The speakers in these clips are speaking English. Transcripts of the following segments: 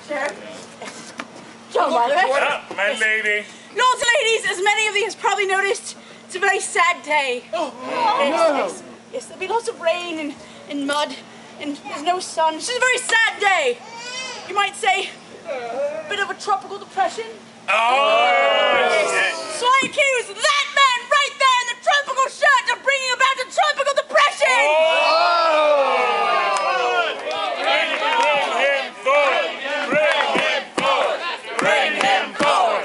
John, by the way. What up, my lady? Lords and ladies, as many of you have probably noticed, it's a very sad day. Yes, there'll be lots of rain and mud, and there's no sun. It's just a very sad day. You might say, a bit of a tropical depression. So I accuse that man right there in the tropical shirt of bringing about a tropical depression! Bring him forward! Bring him forward! Bring him forward!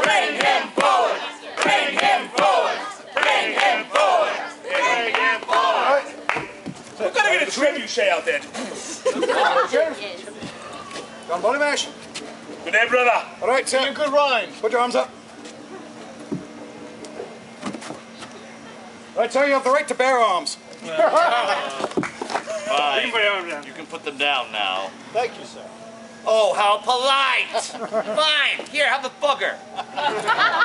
Bring him forward! Bring him forward! Bring him forward! We've got to get a trebuchet out there. John Body Mash. Good day, brother. All right, sir. A good rhyme. Put your arms up. Right, sir, you have the right to bear arms. Fine. You can put them down now. Thank you, sir. Oh, how polite! Fine. Here, have the bugger.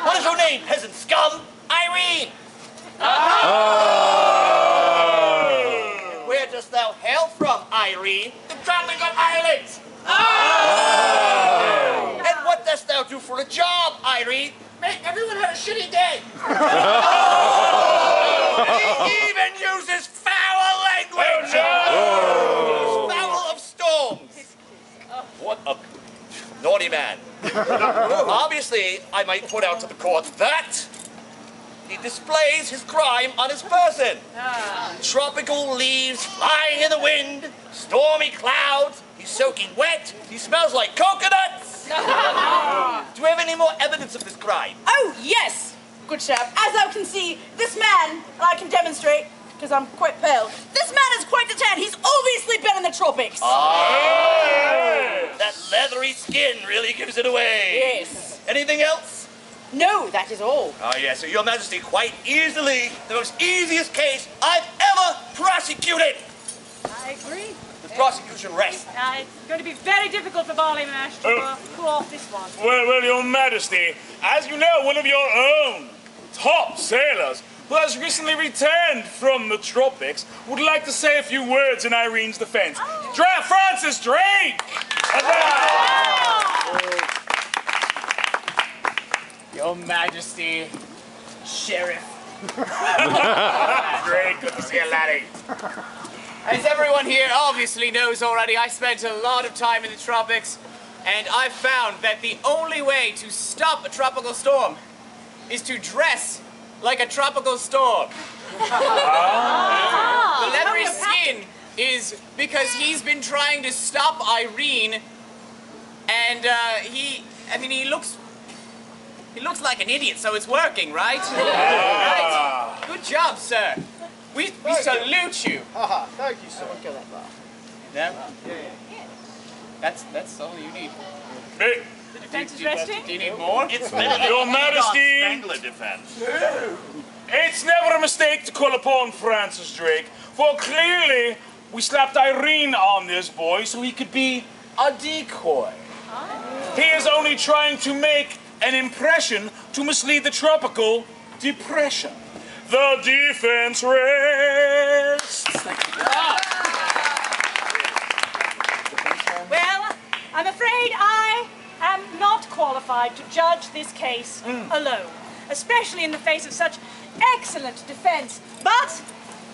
What is your name, peasant scum? Irene. Where dost thou hail from, Irene? The tropical islands. And what dost thou do for a job, Irene? Make everyone have a shitty day. He even uses foul language. Foul of storms. What a naughty man. Obviously, I might put out to the court that he displays his crime on his person. Tropical leaves flying in the wind, stormy clouds, he's soaking wet, he smells like coconuts. Do you have any more evidence of this crime? Oh, yes, good chap. As thou can see, this man, and I can demonstrate, because I'm quite pale, this man is quite a tan. He's obviously been in the tropics. That leathery skin really gives it away. Yes. Anything else? No, that is all. Oh, yes, so Your Majesty, quite easily, the most easiest case I've ever prosecuted. I agree. The prosecution rests. It's going to be very difficult for Barley Mash to pull off this one. Well, Your Majesty, as you know, one of your own top sailors who has recently returned from the tropics would like to say a few words in Irene's defense. Francis Drake! Your Majesty, Sheriff. Drake, good to see you, laddie. As everyone here obviously knows already, I spent a lot of time in the tropics, and I've found that the only way to stop a tropical storm is to dress like a tropical storm. The leathery skin is because he's been trying to stop Irene, and he looks like an idiot, so it's working, right? Right. Good job, sir. We salute you. Thank you, sir. Go that far. No? That's all you need. Hey, The defense is resting. Do you need more? It's Your Majesty, Spangler defense. it's never a mistake to call upon Francis Drake, for clearly we slapped Irene on this boy so he could be a decoy. He is only trying to make an impression to mislead the tropical depression. The defense rests. Well, I'm afraid I am not qualified to judge this case alone, especially in the face of such excellent defense. But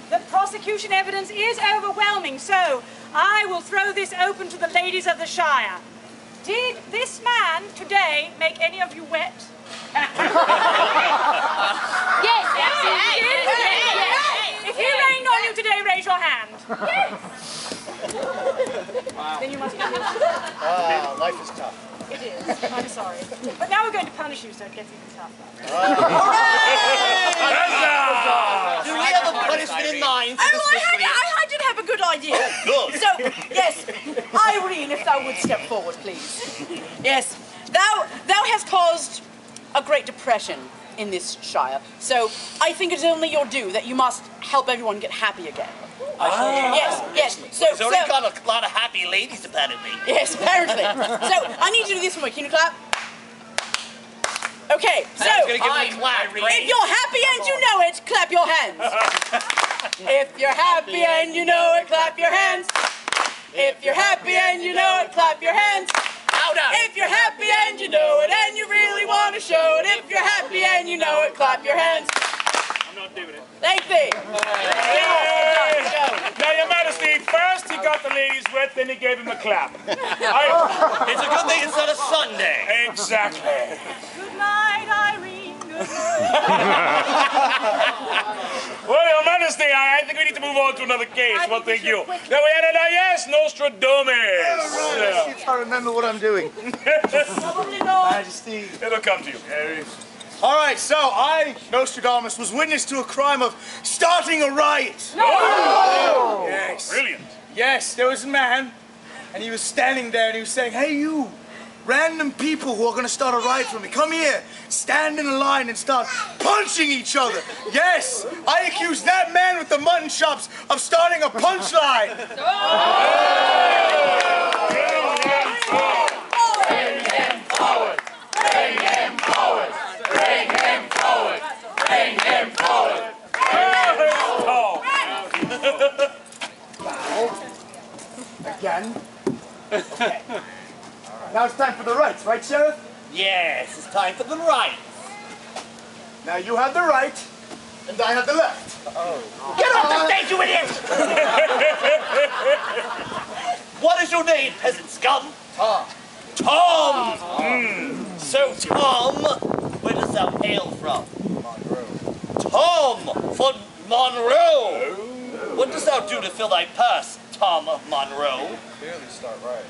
the prosecution evidence is overwhelming, so I will throw this open to the ladies of the Shire. Did this man today make any of you wet? Yes. If he rained on you today, raise your hand. Wow. Then you must be Life is tough. It is. I'm sorry. But now we're going to punish you, so it gets even tougher. Do we have a punishment in mind? Oh, I did have a good idea. Good. So, yes, Irene, if thou would step forward, please. Yes, thou hast caused a great depression in this shire. So I think it's only your due that you must help everyone get happy again. Yes. So, He's already got a lot of happy ladies apparently. yes, apparently. So I need you to do this for me. Can you clap? Okay, so I was gonna give him a clap. if you're happy and you know it, clap your hands. If you're happy and you know it, clap your hands. If you're happy and you know it, clap your hands. Louder! If you're happy and you know it and you really want to show it, if you're happy and you know it, clap your hands. I'm not doing it. Lengthy. Now, Your Majesty, first he got the ladies wet, then he gave him a clap. It's a good thing it's not a Sunday. Exactly. Good night, Irene. Good night. Well, Your Majesty, I think we need to move on to another case. What think you? Now we had a yes, Nostradamus. I can't remember what I'm doing. Probably not. Majesty. It'll come to you. All right, so I, Nostradamus, was witness to a crime of starting a riot. Oh! Yes. Brilliant. Yes, there was a man, and he was standing there, and he was saying, "Hey, you, random people who are going to start a riot for me, come here, stand in a line and start punching each other." Yes, I accused that man with the mutton chops of starting a punchline. Again? Okay. Now it's time for the rights, right, Sheriff? Yes, it's time for the right. Now you have the right, and I have the left. Get off the stage, you idiot! What is your name, peasant scum? Tom. Tom! So, Tom, where does thou hail from? Monroe. Tom von Monroe! What dost thou do to fill thy purse, Tom of Monroe? Clearly start riots.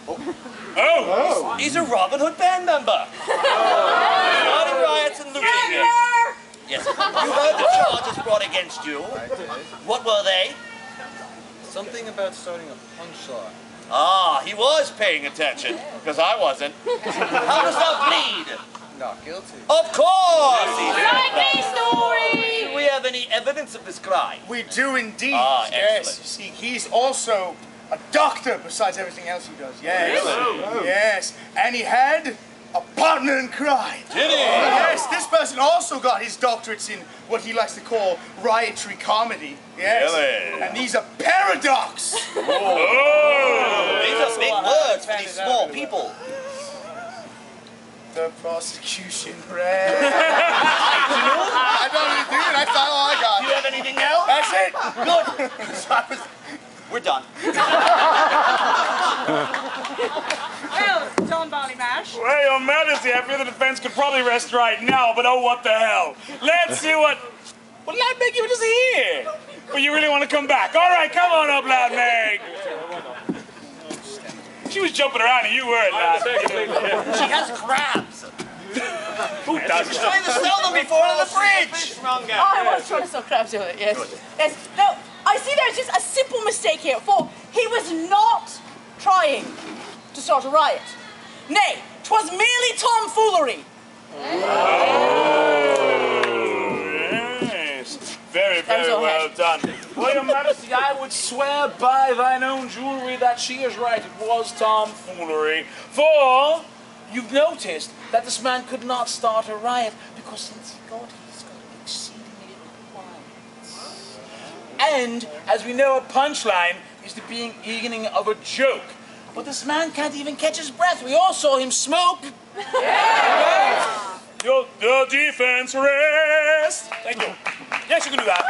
Oh! He's a Robin Hood band member. Starting riots and looting. Yes. You heard the charges brought against you. I did. What were they? Something about starting a punchline. Ah, he was paying attention, because I wasn't. How does thou plead? Not guilty. Of course! Likely story. Do we have any evidence of this crime? We do indeed. Ah, yes, excellent. you see, he's also a doctor besides everything else he does. Yes. Yes. And he had a partner in crime. Did he? Yes, this person also got his doctorates in what he likes to call riotry comedy. Yes. Really? And he's a paradox. These are big words for these small people. The prosecution read. I don't need to do it. That's all I got. Do you have anything else? That's it. Good. We're done. Well, John Barley Mash. Well, Your Majesty, I feel the defense could probably rest right now, but oh, what the hell. Let's see what... Well, Lad Meg, you were just here. But you really want to come back. All right, come on up, Lad Meg. She was jumping around and you weren't, Lad. She has crabs. Who doesn't? Trying to sell them before in the fridge. I was trying to sell crabs earlier, yes. Yes. No, I see there's just a simple mistake here, for he was not trying to start a riot. Nay, 'twas merely tomfoolery. Yes. Very, very well done. Well, Your Majesty, I would swear by thine own jewelry that she is right. It was tomfoolery. For you've noticed that this man could not start a riot because since he got exceedingly little quiet. And, as we know, a punchline is the beginning of a joke. But this man can't even catch his breath. We all saw him smoke. Your defense rest. Thank you. Yes, you can do that.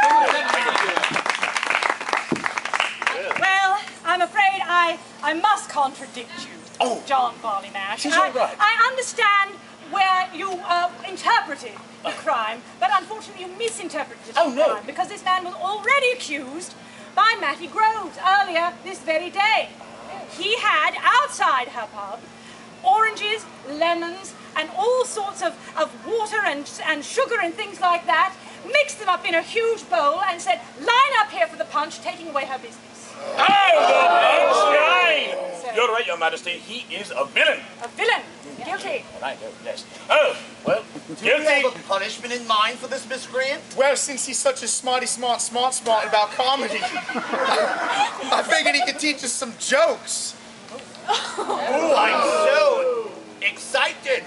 Well, I'm afraid I must contradict you, John Barley Mash. She's all right. I understand where you interpreted the crime, but unfortunately you misinterpreted the crime because this man was already accused by Mattie Groves earlier this very day. He had, outside her pub, oranges, lemons, and all sorts of water and sugar and things like that, mixed them up in a huge bowl and said, "Line up here for the punch," taking away her business. Oh, the punchline! You're right, Your Majesty. He is a villain. A villain. Guilty. I know, yes. Oh, well, Do you have a punishment in mind for this miscreant? Well, since he's such a smarty smart about comedy, I figured he could teach us some jokes. Oh, I'm so excited.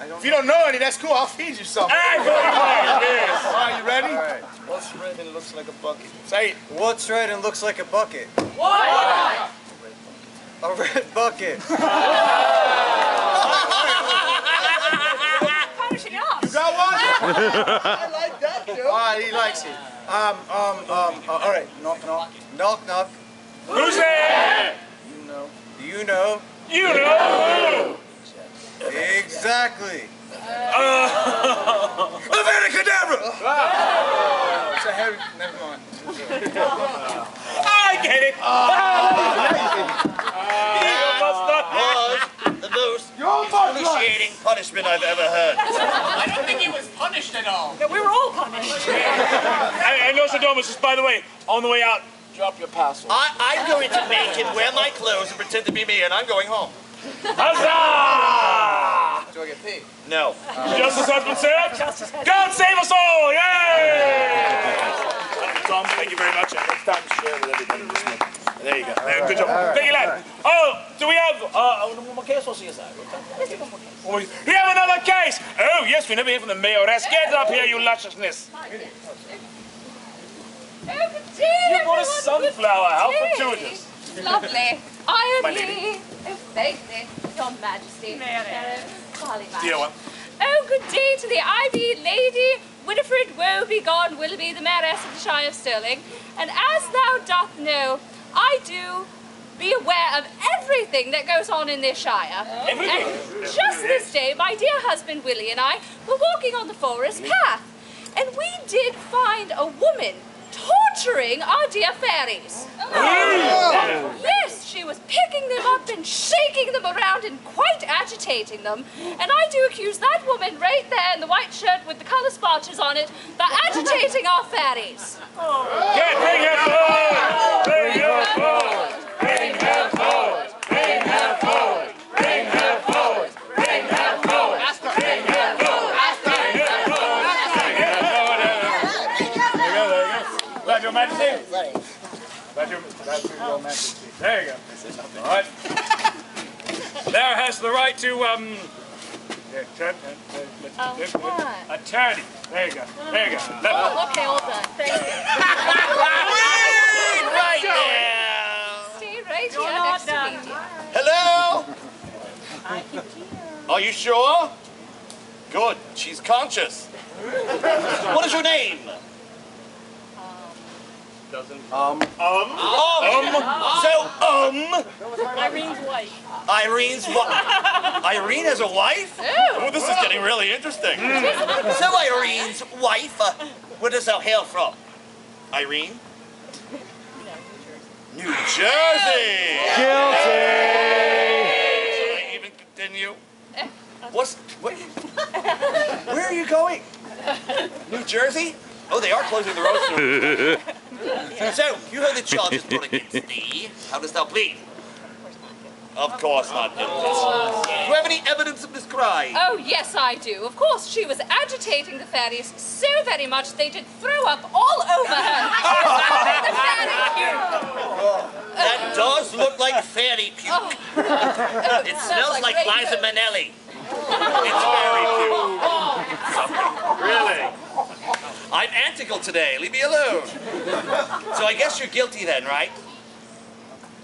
If you don't know any, that's cool. I'll feed you something. I thought you might, yes. All right, you ready? All right. What's red and looks like a bucket? Say it. What's red and looks like a bucket? What? A red bucket. Punishing us. You got one? I like that, Joe. All right, he likes it. All right. Knock, knock. Knock, knock. Who's there? You know. You know. You know. Exactly. Avada-kedavra! It's a heavy. Never mind. I get it. You must not Was the most excruciating punishment I've ever heard. I don't think he was punished at all. Yeah, we were all punished. And Nostradamus, just by the way, on the way out, drop your parcel. I'm going to make him wear my clothes and pretend to be me, and I'm going home. Huzzah! Do I get paid? No. Justice has been served. God save us all! Yay! Tom, thank you very much. And it's time to share with everybody this month. There you go. Good job. Thank you, lad. Oh, do we have we have another case. Oh, yes, we never hear from the mayoress. Get up here, you lusciousness. Oh, good day, You brought a everyone. sunflower. How Good day. fortuitous. Lovely. I am My lady. Lee. Oh, thank you, Your Majesty. Charlie Dear one. Oh, good day to the Ivy Lady, Winifred Woe be gone, Willoughby, the Mayoress of the Shire of Stirling. And as thou doth know, I do be aware of everything that goes on in this shire. Everything? And just this day, my dear husband Willie and I were walking on the forest path, and we did find a woman torturing our dear fairies. Yes, she was picking them up and shaking them around and quite agitating them. And I do accuse that woman right there in the white shirt with the colour splotches on it for agitating our fairies. Yeah, bring her forward! Bring her forward! Bring her forward! Bring her forward! Bring her forward! Bring her forward! Bring her forward! Glad your Majesty. Glad your Majesty. There you go. All right. There has the right to attorney. There you go. There you go. Oh, okay, all done. Thank you. Right now. Stay right You're here not next to done. me, dear. Hello? Are you sure? Good. She's conscious. What is your name? Irene's wife. Irene's wife. Irene as a wife? Oh, this is getting really interesting. So Irene's wife, where does thou hail from? Irene? New Jersey. Guilty! Should I even continue? Where are you going? New Jersey? Oh, they are closing the road soon. So, you heard the charges brought against thee. How dost thou plead? Of course not guilty. Do you have any evidence of this crime? Oh, yes, I do. Of course, she was agitating the fairies so very much they did throw up all over her. The fairy puke. That does look like fairy puke. It smells like Liza Minnelli. It's fairy puke. Really? I'm antical today. Leave me alone. So I guess you're guilty then, right?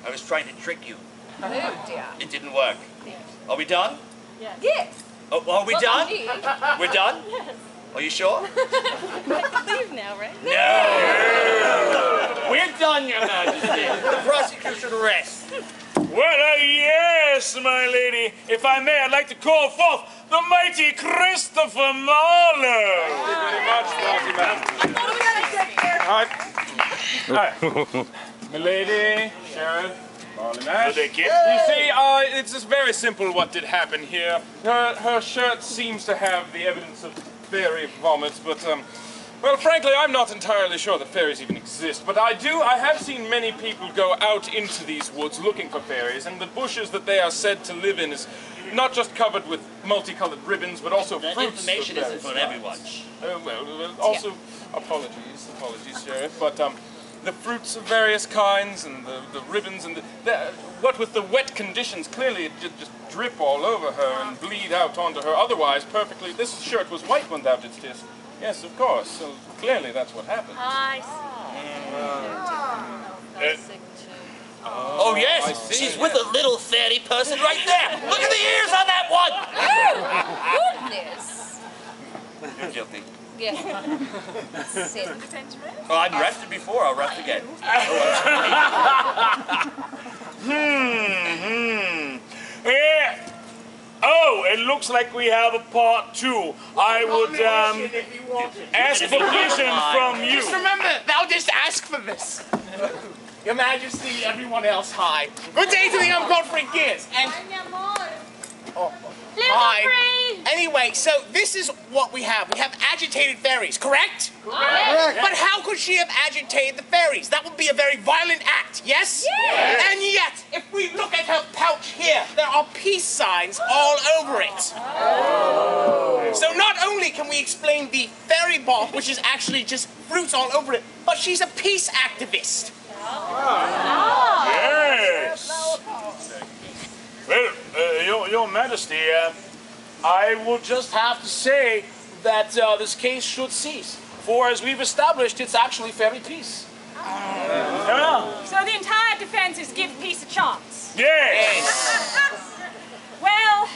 I was trying to trick you. Oh, dear. It didn't work. Are we done? Yes. Oh, are we done? Indeed. We're done? Yes. Are you sure? I can leave now, right? No! We're done, Your Majesty. The prosecution rests. Well, yes, my lady. If I may, I'd like to call forth the mighty Christopher Marlowe. All right. My lady, Sheriff, Marley Mash. You see, it's just very simple what did happen here. Her shirt seems to have the evidence of fairy vomits, but, well, frankly, I'm not entirely sure that fairies even exist. But I have seen many people go out into these woods looking for fairies, and the bushes that they are said to live in is not just covered with multicolored ribbons, but also That fruits. information isn't for everyone. Well, also, apologies, Sheriff, but, the fruits of various kinds and the ribbons and what with the wet conditions, clearly it just drip all over her and bleed out onto her. Otherwise, perfectly, this shirt was white when thou didst kiss. Yes, of course. So clearly that's what happened. I see. Oh yes, she's with a little fairy person right there. Look at the ears on that one. Oh, goodness. You're guilty. Yeah. Sit. Oh, I've rested before, I'll rest again. Yeah. Oh, it looks like we have a part 2. I would ask for permission from you. Just remember, thou didst ask for this. Your Majesty, everyone else, hi. Good day to the ungodfrey gears. And hi. Anyway, so this is what we have. We have agitated fairies, correct? Correct. But how could she have agitated the fairies? That would be a very violent act, yes? Yes. And yet, if we look at her pouch here, there are peace signs all over it. So not only can we explain the fairy ball, which is actually just fruits all over it, but she's a peace activist. Yes. Well, Your Majesty, I would just have to say that this case should cease. For as we've established, it's actually fairy peace. So the entire defense is give peace a chance. Yes. Well,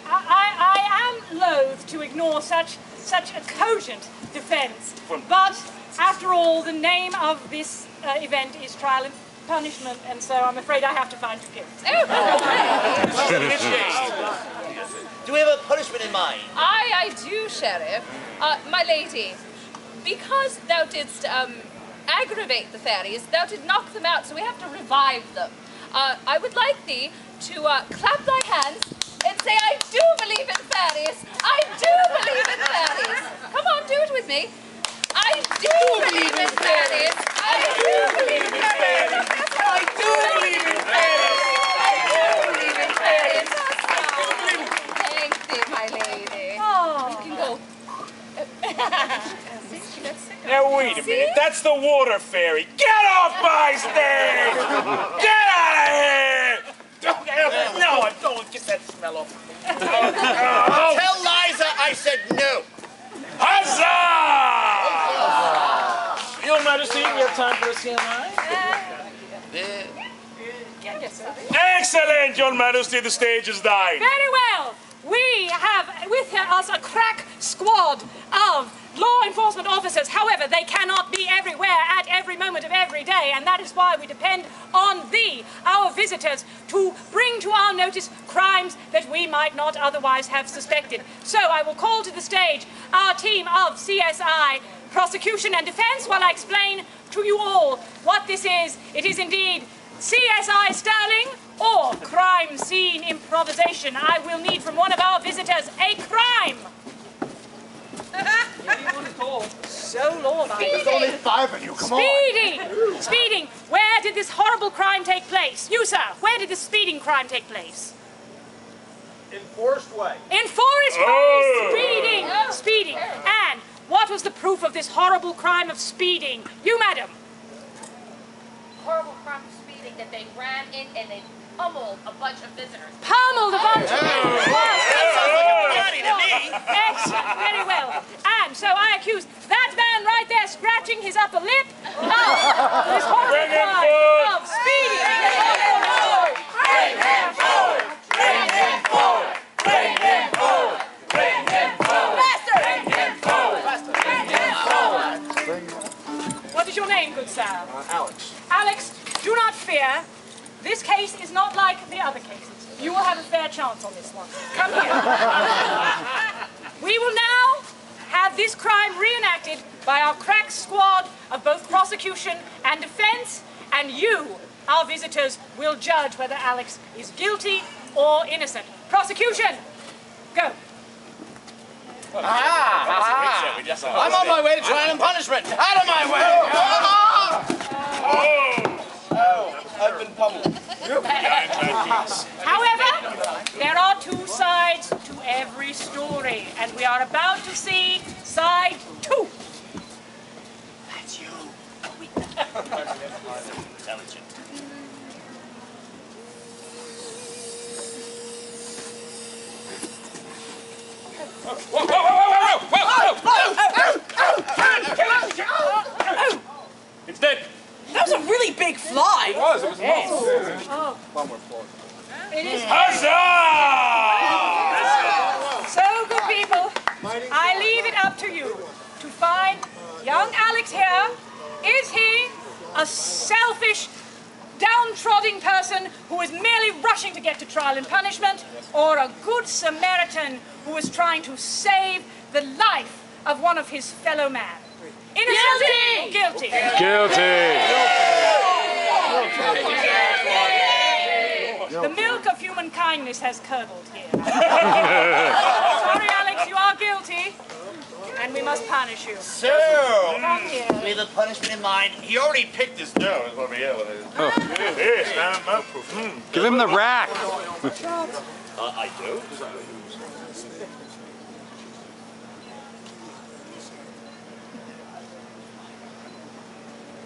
I am loath to ignore such a cogent defense, but after all, the name of this event is trial and punishment, and so I'm afraid I have to find you guilty. Do we have a punishment in mind? I do, Sheriff. My lady, because thou didst aggravate the fairies, thou did knock them out, so we have to revive them. I would like thee to clap thy hands and say, I do believe in fairies. I do believe in fairies. Come on, do it with me. I do believe in fairies. I do believe in fairies. I do believe in fairies. I do believe in fairies. Thank thee, my lady. Oh. You can go. Now wait a minute, that's the water fairy. Get off my stage! Get out of here! No, I don't get that smell off. Tell Liza I said no. Huzzah! Your Majesty, we have time for a CMI? Excellent, Your Majesty, the stage is thine. Very well. We have with us a crack squad of law enforcement officers. However, they cannot be everywhere at every moment of every day, and that is why we depend on thee, our visitors, to bring to our notice crimes that we might not otherwise have suspected. So I will call to the stage our team of CSI, prosecution and defense, while I explain to you all what this is. It is indeed CSI Sterling or crime scene improvisation. I will need from one of our visitors a crime. So law-abiding. There's only 5 of you, come on. Speeding! Where did this horrible crime take place? You, sir, where did this speeding crime take place? In Forest Way. In Forest Way! Speeding! And what was the proof of this horrible crime of speeding? You, madam. Horrible crime of speeding that they ran in and they pummeled a bunch of visitors. Pummeled a bunch of visitors. Daddy to me. Excellent, very well. And so I accuse that man right there scratching his upper lip of this horrible crime of speeding. Bring him forward! Bring him forward! Bring him forward! Bring him forward! Faster! Bring him forward! Bring him forward! What is your name, good sir? Alex. Alex, do not fear. This case is not like the other cases. You will have a fair chance on this one. Come here. We will now have this crime reenacted by our crack squad of both prosecution and defense, and you, our visitors, will judge whether Alex is guilty or innocent. Prosecution, go. I'm on my way to trial and punishment. Out of my way! I've been pummeled. However, there are 2 sides to every story, and we are about to see side 2. That's you. Intelligent. It's dead. That was a really big fly. It was multiple. Huzzah! So, good people, I leave it up to you to find young Alex here. Is he a selfish, downtrodden person who is merely rushing to get to trial and punishment, or a good Samaritan who is trying to save the life of one of his fellow man? Innocent or guilty? Guilty. The milk of human kindness has curdled here. Sorry, Alex, you are guilty, and we must punish you. So, Come here. with the punishment in mind, he already picked his nose over here with his... Yes, no. Give him the rack. I do?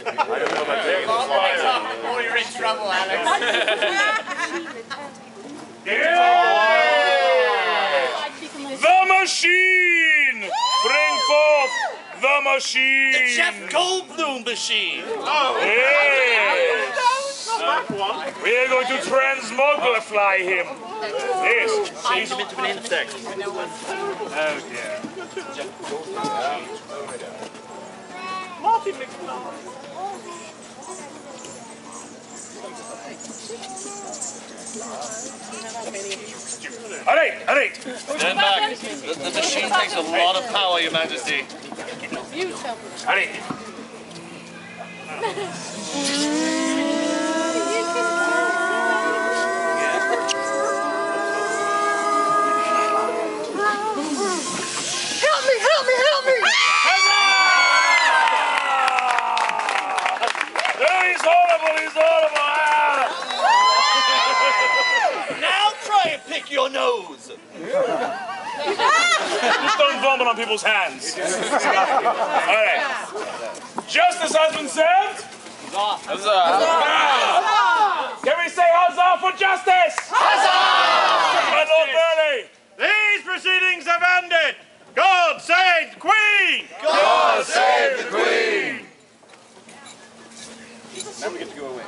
Or you're in trouble, Alex. The machine! Bring forth the machine! The Jeff Goldblum machine! Yes! We are going to transmogrify him. Yes. Change him into an insect. Oh dear. Martin McFly. All right. Stand back. The machine takes a lot of power, Your Majesty. All right. Help me! He's horrible. Now try and pick your nose. Just don't vomit on people's hands. All right. Justice has been served. Huzzah! Can we say huzzah for justice? Huzzah! My Lord Burley. These proceedings have ended. God save the Queen! God save the Queen! Now we get to go away.